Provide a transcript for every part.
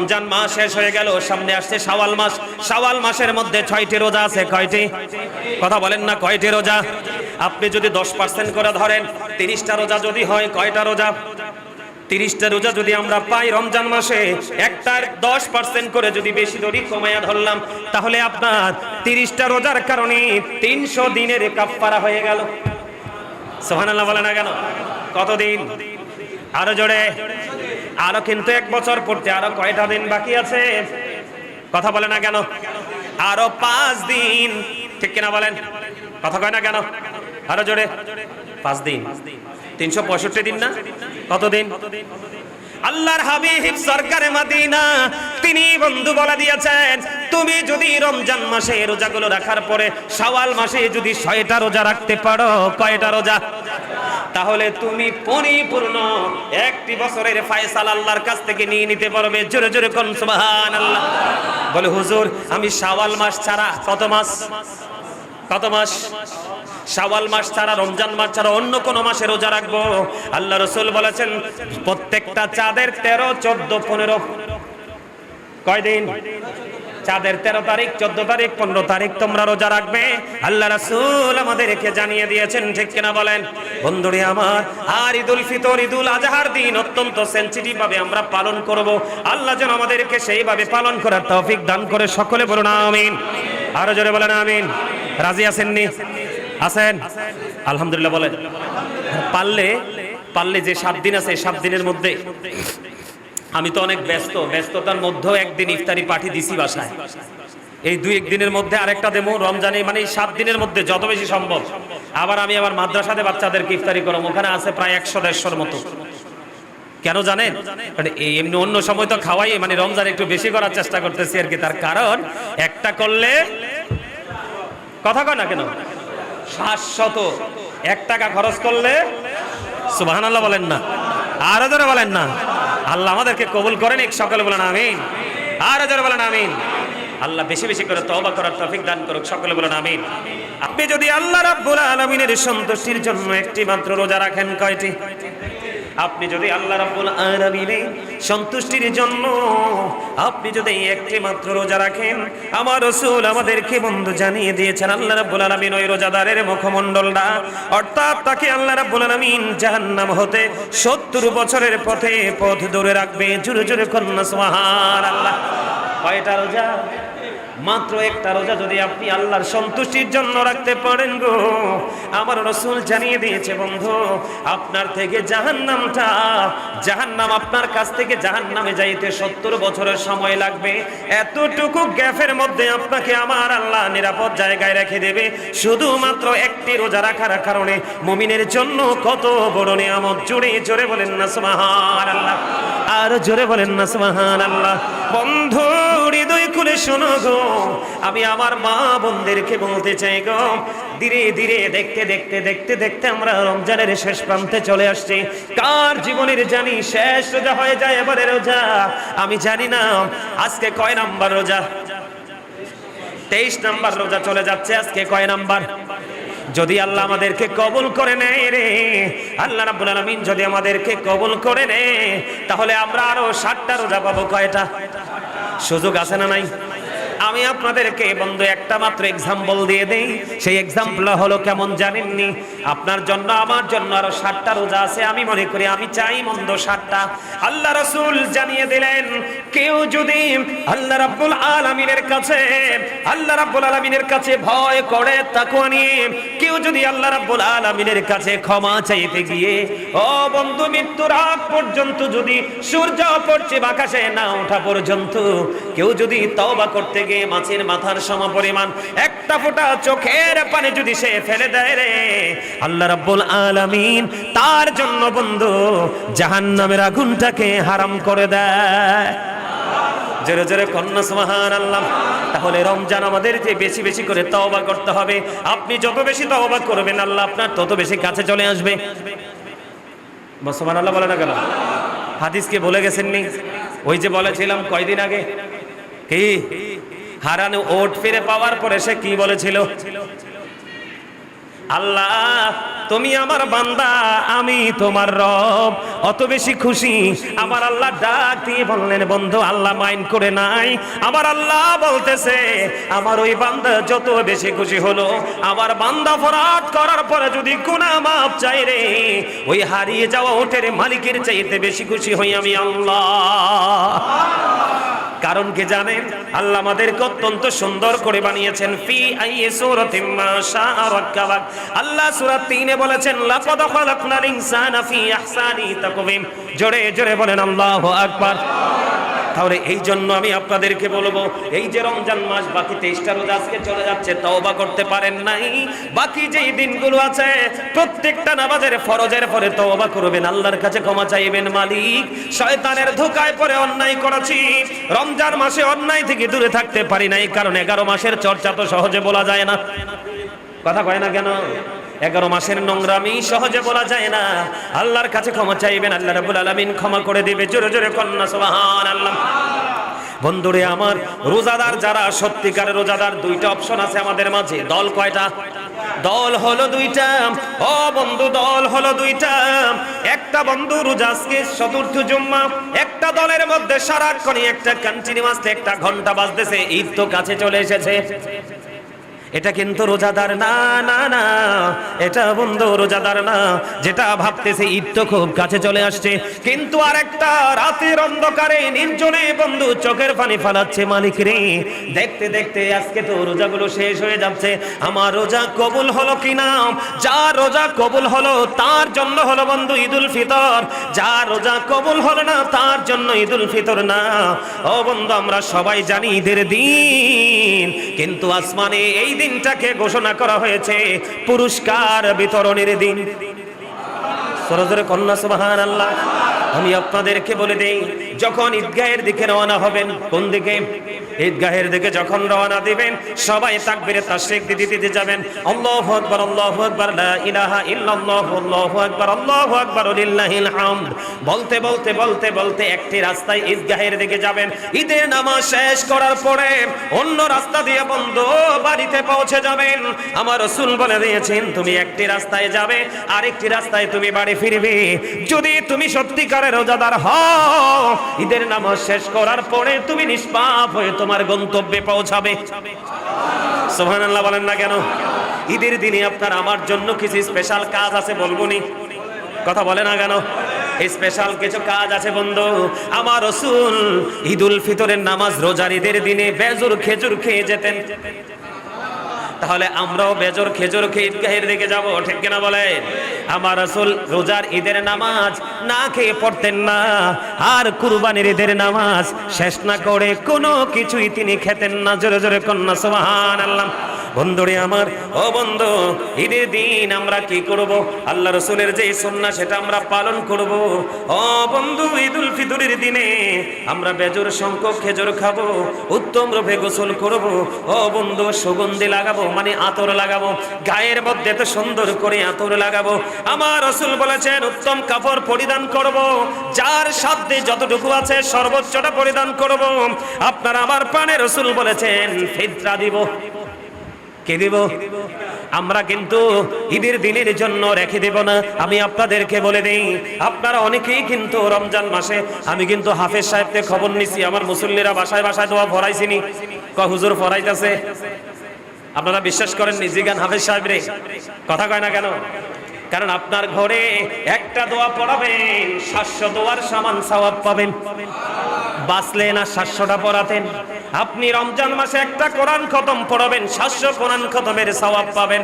রমজান মাস শেষ হয়ে গেল, সামনে আসছে শাওয়াল মাস। শাওয়াল মাসের মধ্যে 6টি রোজা আছে। কয়টি? কথা বলেন না, কয়টি রোজা? আপনি যদি 10% করে ধরেন, 30টা রোজা যদি হয়, কয়টা রোজা? 30টা রোজা যদি আমরা পাই রমজান মাসে, একটার 10% করে যদি বেশি ধরি, কমায়া ধরলাম, তাহলে আপনার 30টা রোজার কারণে 300 দিনের কাফারা হয়ে গেল। সুবহানাল্লাহ বলে না কেন? কতদিন? আরো জোরে। আরো কিন্তু 1 বছর পড়তে আরো কয়টা দিন বাকি আছে? কথা বলে না কেন? আরো 5 দিন, ঠিক কিনা বলেন? কথা কয় না কেন? আরো জোরে। 5 দিন, 365 দিন না? কতদিন? আল্লাহর হাবিব সরকারে মদিনা তিনি বন্ধু বলে দিয়েছেন, তুমি যদি রমজান মাসে রোজাগুলো রাখার পরে শাওয়াল মাসে যদি 6টা রোজা রাখতে পারো, কয়টা রোজা? তাহলে তুমি পরিপূর্ণ একটি বছরের ফয়সালা আল্লাহর কাছ থেকে নিয়ে নিতে পারবে। জোরে জোরে কোন সুবহানাল্লাহ। বলে হুজুর, আমি শাওয়াল মাস ছাড়া কত মাস? কত মাস? শাওয়াল মাস ছাড়া, রমজান মাস ছাড়া অন্য কোন মাসে রোজা রাখবো? আল্লাহ রাসূল বলেছেন, প্রত্যেকটা চাঁদের 13, 14, 15। কয়দিন? চাঁদের 13 তারিখ, 14 তারিখ, 15 তারিখ তোমরা রোজা রাখবে। আল্লাহ রাসূল আমাদেরকে জানিয়ে দিয়েছেন, ঠিক কিনা বলেন? বন্ধুরে আমার, আর ঈদুল ফিতর, ঈদুল আজহার দিন অত্যন্ত সেনসিটিভ ভাবে আমরা পালন করব। আল্লাহ যেন আমাদেরকে সেইভাবে পালন করার তৌফিক দান করে। সকলে বলুন আমিন। আরো জোরে বলেন আমিন। রাজি আছেননি? আছেন? আলহামদুলিল্লাহ বলেন। পারলে যে 7 দিন আছে, 7 দিনের মধ্যে আমি তো অনেক ব্যস্ততার মধ্যেও একদিন ইফতারি পার্টি দিছি বাসায়। এই 2-1 দিনের মধ্যে আরেকটা দেবো রমজানে, মানে 7 দিনের মধ্যে যত বেশি সম্ভব। আবার আমি আবার মাদ্রাসাতে বাচ্চাদেরকে ইফতারি করব, ওখানে আছে প্রায় 100-150 মতো। কেন জানেন? মানে এমনি অন্য সময় তো খাওয়াই, মানে রমজান একটু বেশি করার চেষ্টা করতেছি আর কি। তার কারণ একটা করলে, কথা কয় না কেন, 700 1 টাকা খরচ করলে, সুবহানাল্লাহ বলেন না? আরো জোরে বলেন না? আল্লাহ আমাদেরকে কবুল করেন। সকলে বলেন আমিন। আরো জোরে বলেন আমিন। আল্লাহ বেশি বেশি করে তওবা করার তৌফিক দান করুক। সকলে বলেন আমিন। আপনি যদি আল্লাহ রাব্বুল আলামিনের সন্তুষ্টির জন্য একটি মাত্র রোজা রাখেন, কয়টি? আপনি যদি আল্লাহ রাব্বুল আলামিনের সন্তুষ্টির জন্য আপনি যদি একটি মাত্র রোজা রাখেন, আমার রাসূল আমাদেরকে বন্ধু জানিয়ে দিয়েছেন, আল্লাহ রাব্বুল আলামিন ওই রোজাদারের মুখমণ্ডলটা, অর্থাৎ তাকে আল্লাহ রাব্বুল আলামিন জাহান্নাম হতে 70 বছরের পথ দূরে রাখবে। জোরে জোরে কন্না সুবহানাল্লাহ। কয়টা রোজা? মাত্র একটা রোজা যদি আপনি আল্লাহর সন্তুষ্টির জন্য রাখতে পারেন গো, আমার রাসূল জানিয়ে দিয়েছে বন্ধু, আপনার থেকে জাহান্নাম আপনার কাছ থেকে জাহান্নামে যাইতে 70 বছরের সময় লাগবে। এতটুকু গ্যাপের মধ্যে আপনাকে আমার আল্লাহ নিরাপদ জায়গায় রেখে দেবে, শুধুমাত্র একটি রোজা রাখার কারণে। মুমিনের জন্য কত বড় নিয়ামত! জোরে জোরে বলেন না সুবহানাল্লাহ। আর জোরে বলেন না সুবহানাল্লাহ। বন্ধু হৃদয় খুলে শোনো গো, আমি আমার মা বোনদেরকে বলতে চাই গো, ধীরে ধীরে দেখতে আমরা রমজানের শেষ প্রান্তে চলে আসছি। কার জীবনের জানি শেষ রোজা হয়ে যায় এবারে রোজা? আমি জানি না আজকে কয় নাম্বার রোজা? 23 নাম্বার রোজা চলে যাচ্ছে। আজকে কয় নাম্বার? যদি আল্লাহ আমাদেরকে কবুল করে নেয় রে, আল্লাহ রাব্বুল আলামিন যদি আমাদেরকে কবুল করে নেয়, তাহলে আমরা আরো 60টা রোজা পাবো। কয়টা? সুযোগ আছে না নাই? আমি আপনাদেরকে বন্ধু একটা মাত্র এক্সাম্পল দিয়ে দেই। সেই এক্সাম্পল হলো কেমন জানেননি? আপনার জন্য আমার জন্য আরো 60টা রোজা আছে। আমি মনে করি, আমি চাই মন্দ 60টা। আল্লাহ রাসূল জানিয়ে দিলেন, কেউ যদি আল্লাহ রাব্বুল আলামিনের কাছে ভয় করে, তাকওয়া নিয়ে কেউ যদি আল্লাহ রাব্বুল আলামিনের কাছে ক্ষমা চাইতে গিয়ে, ও বন্ধু, মৃত্যুর আগ পর্যন্ত, যদি সূর্য পশ্চিম আকাশে না ওঠা পর্যন্ত কেউ যদি তওবা করতে গিয়ে মাছের মাথার সমপরিমাণ একটা ফোঁটা চোখের পানি যদি সে ফেলে দেয় রে, আল্লাহ রাব্বুল আলামিন তার জন্য বন্ধু জাহান্নামের আগুনটাকে হারাম করে দেয়। জোরে জোরে কন্না সুবহানাল্লাহ। তাহলে রমজান আমাদের যে বেশি বেশি করে তওবা করতে হবে। আপনি যত বেশি তওবা করবেন, আল্লাহ আপনার তত বেশি কাছে চলে আসবে। সুবহানাল্লাহ বলে না কেন? হাদিস কে বলে গেছেন নি? ওই যে বলেছিলাম কয়দিন আগে, কি হারানো ওট ফিরে পাওয়ার পরে সে কি বলেছিল? আল্লাহ তুমি আমার বান্দা, আমি তোমার রব। অত বেশি খুশি আমার আল্লাহ ডাক দিয়ে বললেন, বন্ধু আল্লাহ মাইন্ড করে নাই। আমার আল্লাহ বলতেছে আমার ওই বান্দা যত বেশি খুশি হলো, আমার বান্দা অপরাধ করার পরে যদি গুনাহ মাফ চাই রে, ওই হারিয়ে যাওয়া ওটের মালিকের চাইতে বেশি খুশি হই আমি আল্লাহ। কারণ কি জানেন? আল্লাহ আমাদেরকে অত্যন্ত সুন্দর করে বানিয়েছেন। ফি আইয়ি সূরাতিন মা শাআ রাক্কাবাক। আল্লাহ সূরা 3 বলেছেন লাকাদ খালাকনাল ইনসানা ফি আহসানি তাকওয়িম। জোরে জোরে বলেন আল্লাহু আকবার। তাহলে এই জন্য আমি আপনাদেরকে বলবো, এই যে রমজান মাস বাকি 23টা রোজা আজকে চলে যাচ্ছে, তওবা করতে পারেন নাই, বাকি যেই দিনগুলো আছে প্রত্যেকটা নামাজের ফরজের পরে তওবা করবেন, আল্লাহর কাছে ক্ষমা চাইবেন। মালিক, শয়তানের ধোঁকায় পড়ে অন্যায় করেছি, রমজান মাসে অন্যায় থেকে দূরে থাকতে পারি নাই, কারণ 11 মাসের চর্চা তো সহজে বলা যায় না। কথা কয় না কেন? 11 মাসের নোংরামি সহজে বলা যায় না। আল্লাহর কাছে ক্ষমা চাইবেন, আল্লাহ রাব্বুল আলামিন ক্ষমা করে দিবে। জোরে জোরে কন্যা সুবহানাল্লাহ। বন্ধুরে আমার, রোজাদার যারা সত্যিকারের রোজাদার, দুইটা অপশন আছে আমাদের মাঝে। দল কয়টা? দল হলো দুইটা। ও বন্ধু, দল হলো দুইটা। একটা বন্ধু রোজা আজকে চতুর্থ জুম্মা, একটা দলের মধ্যে সারাক্ষণ একটা কন্টিনিউয়াস একটা ঘন্টা বাজতেছে, ঈদ তো কাছে চলে এসেছে। এটা কিন্তু রোজাদার না, না না, এটা বন্ধু রোজাদার না। যেটা ভাবতেছে ঈদ তো খুব কাছে চলে আসছে, কিন্তু আরেকটা রাতের অন্ধকারে নির্জনে বন্ধু চোখের পানি ফালাচ্ছে, মালিক রে দেখতে দেখতে আজকে তো রোজাগুলো শেষ হয়ে যাচ্ছে, আমার রোজা কবুল হলো কিনা। যার রোজা কবুল হলো তার জন্য হলো বন্ধু ঈদুল ফিতর, যার রোজা কবুল হলো না তার জন্য ঈদুল ফিতর না। ও বন্ধু, আমরা সবাই জানি ঈদের দিন, কিন্তু আসমানে এই দিনটাকে ঘোষণা করা হয়েছে পুরস্কার বিতরণের দিন। সরজরে কন্যা সুবহানাল্লাহ। আমি আপনাদেরকে বলে দেই, যখন ঈদগাহের দিকে রওনা হবেন, কোন দিকে? ঈদগাহের দিকে যখন রওনা দিবেন, সবাই তাকবীরে তাশরিক দিতে যাবেন। আল্লাহু আকবার, আল্লাহু আকবার, লা ইলাহা ইল্লাল্লাহু, আল্লাহু আকবার, আল্লাহু আকবার, লিল্লাহিল হামদ বলতে বলতে বলতে বলতে একটি রাস্তায় ঈদগাহের দিকে যাবেন। ঈদের নামাজ শেষ করার পরে অন্য রাস্তা দিয়ে বন্ধু বাড়িতে পৌঁছে যাবেন। আমার রাসূল বলে দিয়েছেন, তুমি একটি রাস্তায় যাবে, আরেকটি রাস্তায় তুমি বাড়ি ফিরবে। যদি তুমি সত্যিকারের রোজাদার হও, ঈদের নামাজ শেষ করার পরে তুমি নিষ্পাপ হয়ে তোমার গন্তব্যে পৌঁছাবে। সুবহানাল্লাহ বলেন না কেন? ঈদের দিনে আপনার আমার জন্য কিছু স্পেশাল কাজ আছে, বলবনি? কথা বলে না কেন? স্পেশাল কিছু কাজ আছে বন্ধু। আমার রাসূল ঈদুল ফিতরের নামাজ রোজার ঈদের দিনে বেজর খেজুর খেয়ে যেতেন। তাহলে আমরাও বেজর খেজুর খেয়ে ঈদগাহের দিকে যাব, ঠিক কিনা বলেন? আমার রাসূল রোজার ঈদের নামাজ না খেয়ে পড়তেন না, আর কুরবানির ঈদের নামাজ শেষ না করে কোনো কিছুই তিনি খেতেন না। জোরে জোরে কন্যা সুবহানাল্লাহ। বন্ধুরে আমার, ও বন্ধু, ঈদের দিন আমরা কি করব? আল্লাহ রাসূলের যে সুন্নাহ সেটা আমরা পালন করব। ও বন্ধু, ঈদুল ফিতরের দিনে আমরা বেজর সংখ্যক খেজুর খাবো, উত্তম রূপে গোসল করব। ও বন্ধু, সুগন্ধি লাগাবো, মানে আতর লাগাবো, গায়ের মধ্যে তো সুন্দর করে আতর লাগাবো। আমার রাসূল বলেছেন উত্তম কাপড় পরিধান করব, যার সাধ্যে যতটুকু আছে সর্বোচ্চটা পরিধান করব। আপনার আমার প্রাণের রাসূল বলেছেন ফিতরা দিব। কে দিব? আমরা কিন্তু ঈদের দিনের জন্য রেখে দেব না। আমি আপনাদেরকে বলে দেই, আপনারা অনেকেই কিন্তু রমজান মাসে, আমি কিন্তু হাফেজ সাহেবকে খবর নিছি, আমার মুসল্লিরা বাসায় বাসায় দোয়া ফরাইছিনি, হুজুর ফরাইতেছে। আপনারা বিশ্বাস করেন নি? জিগান হাফেজ সাহেব রে, কথা কয় না কেন? কারণ আপনার ঘরে একটা দোয়া পড়াবেন, 700 দোয়ার সমান সওয়াব পাবেন। বাঁচলে না 700টা পড়াতেন, আপনি রমজান মাসে একটা কোরআন খতম পড়াবেন, 700 কোরআন খতমের সওয়াব পাবেন।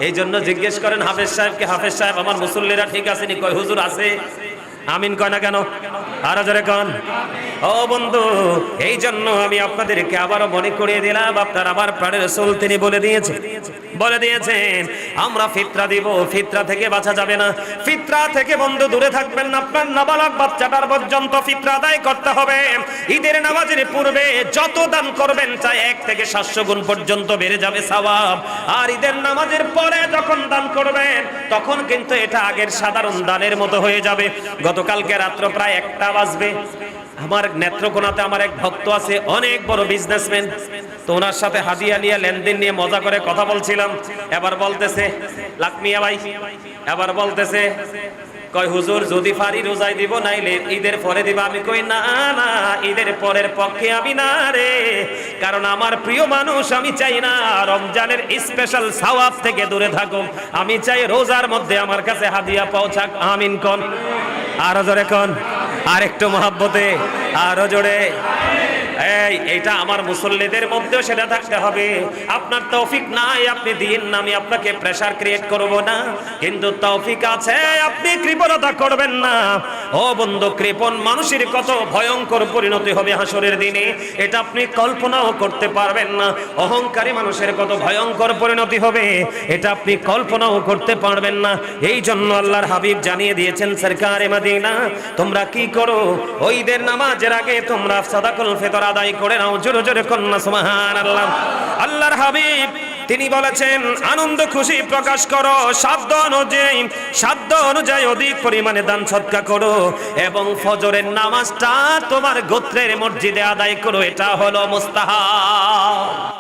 এই জন্য জিজ্ঞেস করেন হাফেজ সাহেবকে, হাফেজ সাহেব আমার মুসল্লিরা ঠিক আছে নি? কয় হুজুর আছে। আমিন কয় না কেন? আরো জোরে কন। ও বন্ধু, এই জন্য আমি আপনাদেরকে আবারও মনে করিয়ে দিলাম, আপনার আমার প্রাণের রাসূল তিনি বলে দিয়েছেন আমরা ফিতরা দিব। ফিতরা থেকে বাঁচা যাবে না, ফিতরা থেকে বন্ধু দূরে থাকবেন না। আপনার নাবালক বাচ্চাটার পর্যন্ত ফিতরা আদায় করতে হবে। ঈদের নামাজের পূর্বে যত দান করবেন, চাই 1 থেকে 700 গুণ পর্যন্ত বেড়ে যাবে সওয়াব। আর ঈদের নামাজের পরে যখন দান করবেন, তখন কিন্তু এটা আগের সাধারণ দানের মতো হয়ে যাবে। গতকালকে রাত্র প্রায় 1টা বাজবে, আমার নেত্রকোনাতে আমার এক ভক্ত আছে, অনেক বড় বিজনেসম্যান। তো ওনার সাথে হাদিয়া নিয়ে লেনদেন নিয়ে মজা করে কথা বলছিলাম। এবার বলতেছে লাকমিয়া ভাই এবার বলতেছে, কয় হুজুর যদি পারি রোজাই দিব, নাইলে ঈদের পরে দিব। আমি কই না না, ঈদের পরের পক্ষে আমি না রে, কারণ আমার প্রিয় মানুষ, আমি চাই না রমজানের স্পেশাল সওয়াব থেকে দূরে থাকুক, আমি চাই রোজার মধ্যে আমার কাছে হাদিয়া পৌঁছাক। আমিন কোন, আরো জোরে কোন, আর একটু মহব্বতে, আরো জোরে। এইটা আমার মুসল্লিদের মধ্যেও সেটা থাকতে হবে। আপনার তৌফিক নাই, আপনি দিন না, আমি আপনাকে প্রেসার ক্রিয়েট করব না, কিন্তু তৌফিক আছে, আপনি কৃপণতা করবেন না। ও বন্ধু, কৃপণ মানুষের কত ভয়ঙ্কর পরিণতি হবে হাসরের দিনে, এটা আপনি কল্পনাও করতে পারবেন না। অহংকারী মানুষের কত ভয়ঙ্কর পরিণতি হবে, এটা আপনি কল্পনাও করতে পারবেন না। এই জন্য আল্লাহর হাবিব জানিয়ে দিয়েছেন, সরকারে মদিনা, তোমরা কি করো, ঈদের নামাজের আগে তোমরা সাদাকুল ফিতর আদায় করে নাও। জোরে জোরে কন্যা সুবহানাল্লাহ। আল্লাহর হাবিব তিনি বলেছেন, আনন্দ খুশি প্রকাশ করো, সাধ্য অনুযায়ী অধিক পরিমাণে দান সদকা করো, এবং ফজরের নামাজটা তোমার গোত্রের মসজিদে আদায় করো, এটা হলো মুস্তাহাব।